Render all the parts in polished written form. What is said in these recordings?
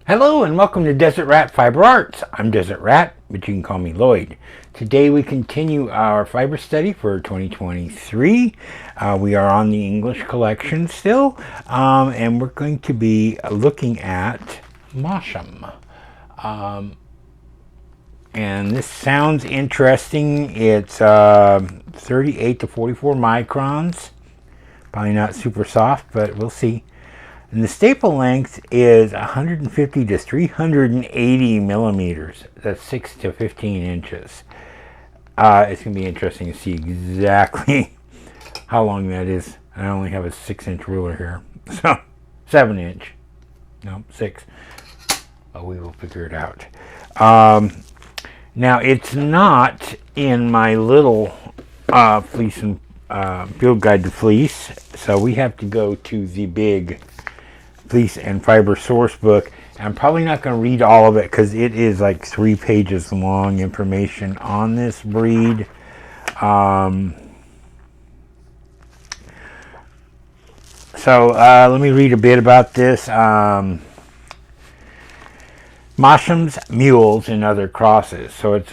Hello and welcome to Desert Rat Fiber Arts. I'm Desert Rat, but you can call me Lloyd. Today we continue our fiber study for 2023. We are on the English collection still, and we're going to be looking at Masham. And this sounds interesting. It's 38 to 44 microns. Probably not super soft, but we'll see. And the staple length is 150 to 380 millimeters. That's 6 to 15 inches. It's going to be interesting to see exactly how long that is. I only have a 6-inch ruler here. So, 7-inch. No, 6. But we will figure it out. Now, it's not in my little fleece and field guide to fleece. So we have to go to the big fleece and fiber source book. I'm probably not going to read all of it because it is like 3 pages long information on this breed. So let me read a bit about this. Masham's, mules, and other crosses. So it's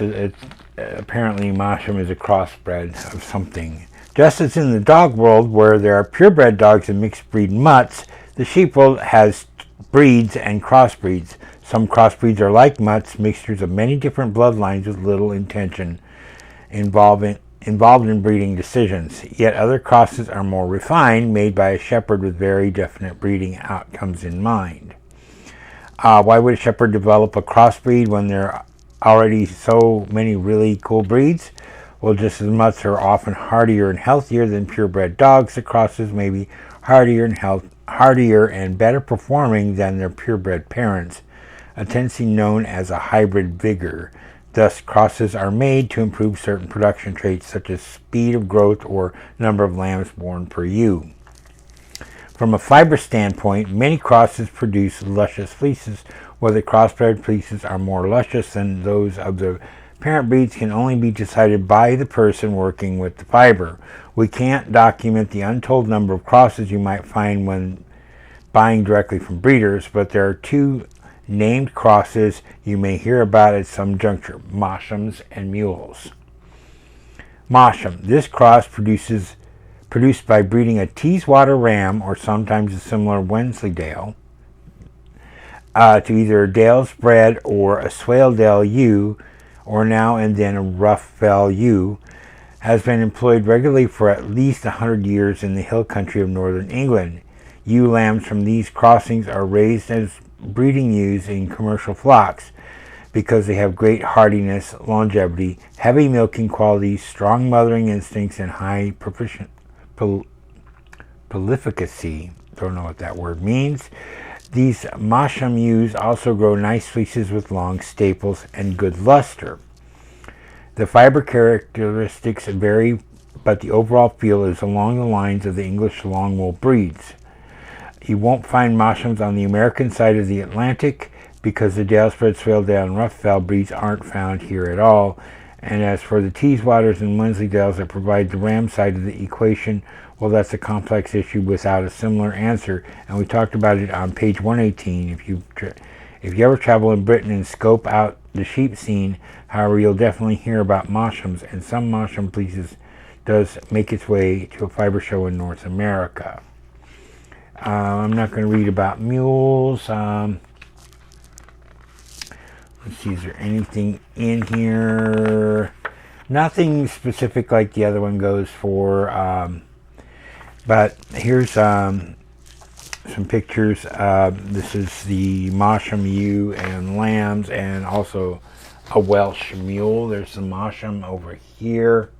apparently Masham is a crossbred of something. Just as in the dog world, where there are purebred dogs and mixed breed mutts, the sheep world has breeds and crossbreeds. Some crossbreeds are like mutts, mixtures of many different bloodlines with little intention involved in breeding decisions. Yet other crosses are more refined, made by a shepherd with very definite breeding outcomes in mind. Why would a shepherd develop a crossbreed when there are already so many really cool breeds? Well, just as mutts are often hardier and healthier than purebred dogs, the crosses may be hardier and better performing than their purebred parents, a tendency known as a hybrid vigor. Thus, crosses are made to improve certain production traits such as speed of growth or number of lambs born per ewe. From a fiber standpoint, many crosses produce luscious fleeces, where the crossbred fleeces are more luscious than those of the parent breeds can only be decided by the person working with the fiber. We can't document the untold number of crosses you might find when buying directly from breeders, but there are 2 named crosses you may hear about at some juncture: Mashams and mules. Masham. This cross produced by breeding a Teeswater ram, or sometimes a similar Wensleydale, to either a Dale's bred or a Swaledale ewe, or now and then a Ruffell ewe, has been employed regularly for at least 100 years in the hill country of northern England. Ewe lambs from these crossings are raised as breeding ewes in commercial flocks because they have great hardiness, longevity, heavy milking qualities, strong mothering instincts, and high prolificacy. Don't know what that word means. These Masham ewes also grow nice fleeces with long staples and good luster. The fiber characteristics vary, but the overall feel is along the lines of the English long wool breeds. You won't find Mashams on the American side of the Atlantic because the Dalesbred, Swaledale, and Ruffell breeds aren't found here at all. And as for the Teeswaters and Wensleydales that provide the ram side of the equation, well, that's a complex issue without a similar answer, and we talked about it on page 118. If you ever travel in Britain and scope out the sheep scene, however, you'll definitely hear about Mashams, and some Masham fleeces does make its way to a fiber show in North America. I'm not going to read about mules. Let's see, is there anything in here? Nothing specific like the other one goes for. But here's some pictures. This is the Masham ewe and lambs, and also a Welsh mule. There's the Masham over here,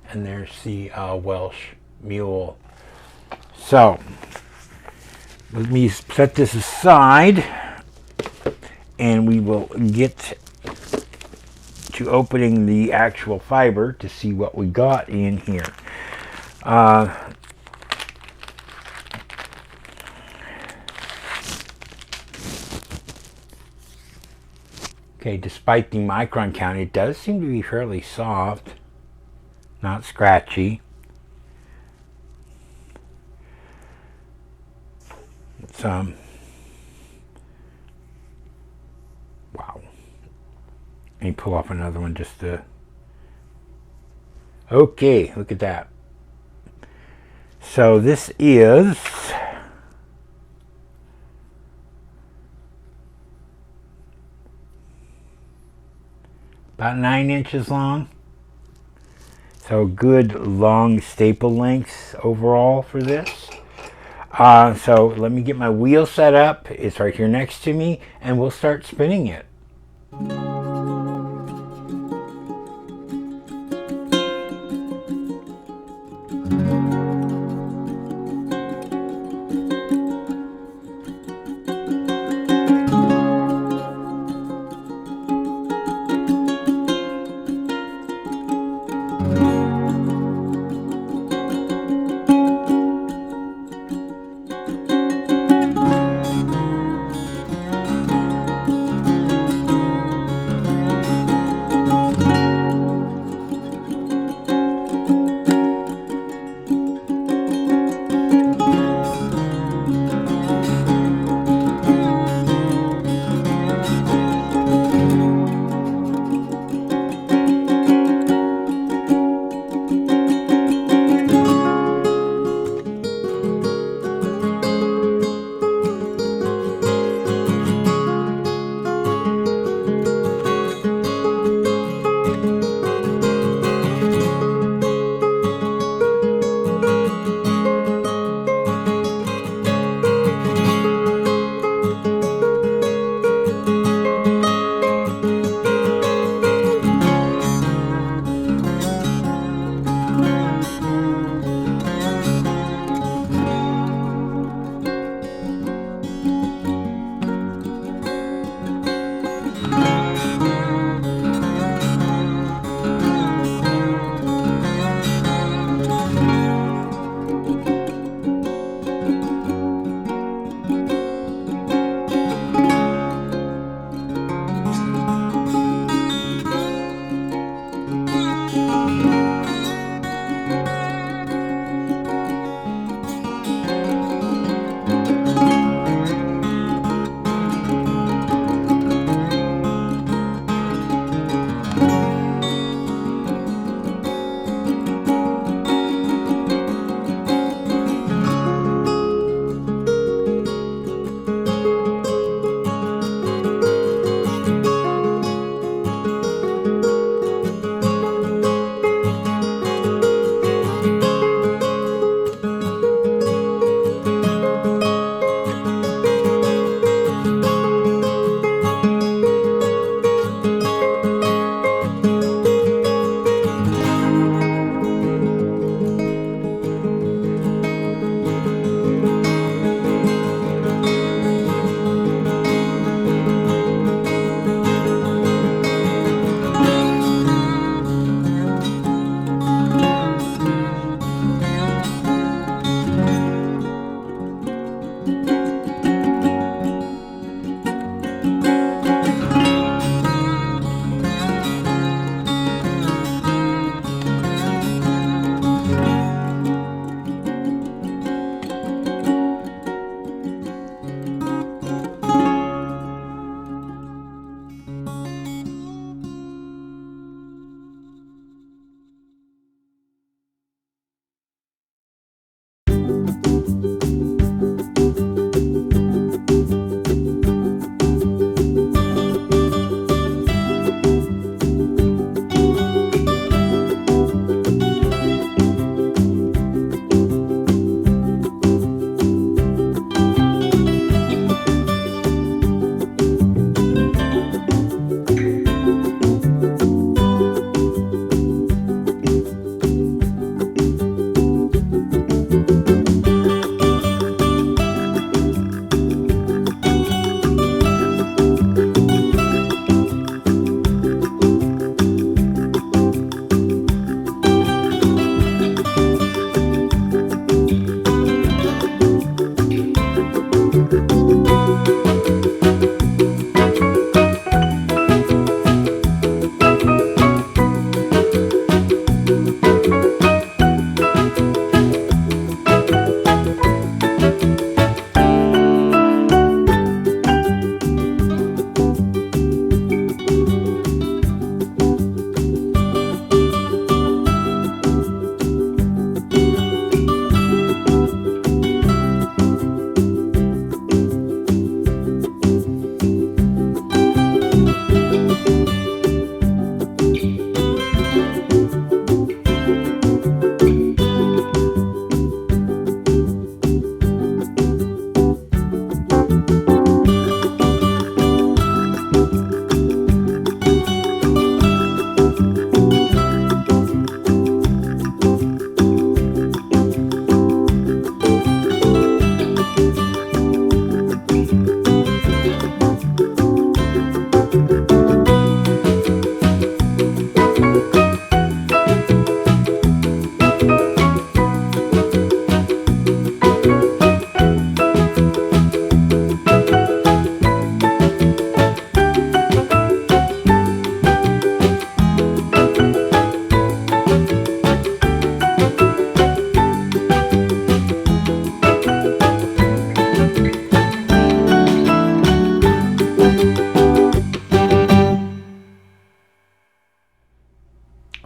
and there's the Welsh mule. So let me set this aside, and we will get to opening the actual fiber to see what we got in here. Okay, despite the micron count, it does seem to be fairly soft, not scratchy. It's Let me pull off another one just to... Okay, look at that. So this is about 9 inches long. So good long staple lengths overall for this. So let me get my wheel set up. It's right here next to me, and we'll start spinning it.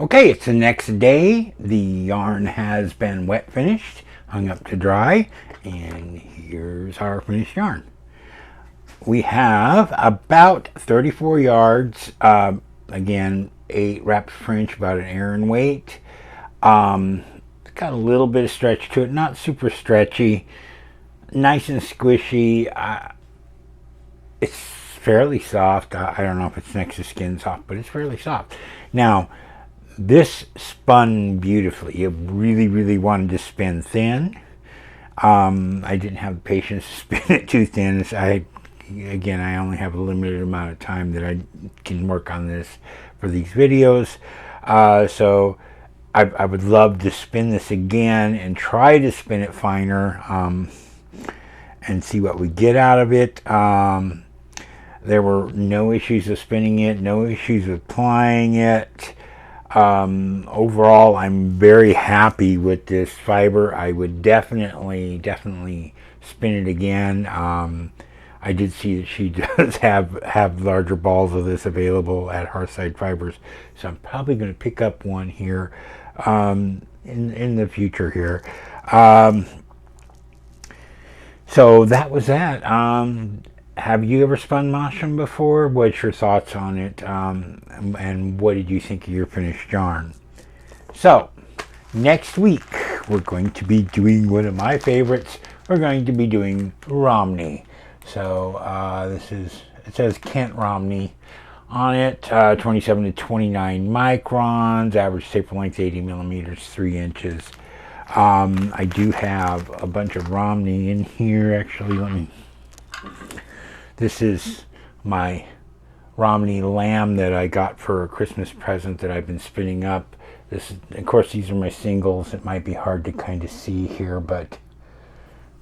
Okay, it's the next day. The yarn has been wet finished, hung up to dry, and here's our finished yarn. We have about 34 yards, again, 8 wraps per inch, about an Aran weight. It's got a little bit of stretch to it, not super stretchy, nice and squishy. It's fairly soft. I don't know if it's next to skin soft, but it's fairly soft. Now, this spun beautifully. It really, really wanted to spin thin. I didn't have the patience to spin it too thin. I only have a limited amount of time that I can work on this for these videos. So I would love to spin this again and try to spin it finer and see what we get out of it. There were no issues with spinning it, no issues with plying it. Overall, I'm very happy with this fiber. I would definitely spin it again. I did see that she does have larger balls of this available at Hearthside Fibers, so I'm probably going to pick up one here in the future here. So that was that. Have you ever spun Masham before? What's your thoughts on it? And what did you think of your finished yarn? So, next week, we're going to be doing one of my favorites. We're going to be doing Romney. So, it says Kent Romney on it. 27 to 29 microns, average staple length 80 millimeters, 3 inches. I do have a bunch of Romney in here. Actually, this is my Romney lamb that I got for a Christmas present that I've been spinning up. Of course, these are my singles. It might be hard to kind of see here, but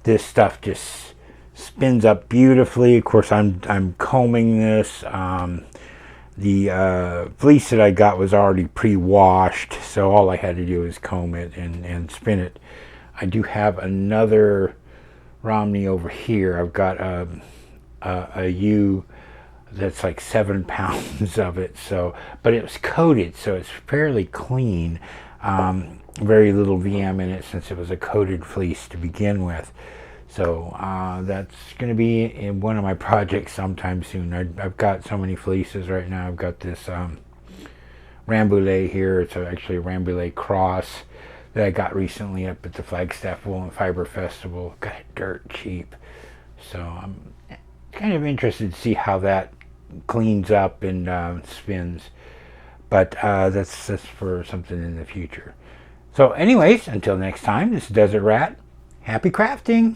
this stuff just spins up beautifully. Of course, I'm combing this. The fleece that I got was already pre-washed, so all I had to do is comb it and spin it. I do have another Romney over here. I've got a ewe that's like 7 pounds of it, but it was coated, so it's fairly clean. Very little VM in it since it was a coated fleece to begin with. So that's going to be in one of my projects sometime soon. I've got so many fleeces right now. I've got this Rambouillet here. It's actually a Rambouillet cross that I got recently up at the Flagstaff Wool and Fiber Festival. Got it dirt cheap. So I'm kind of interested to see how that cleans up and spins. But that's for something in the future. So anyways, until next time, this is Desert Rat. Happy crafting!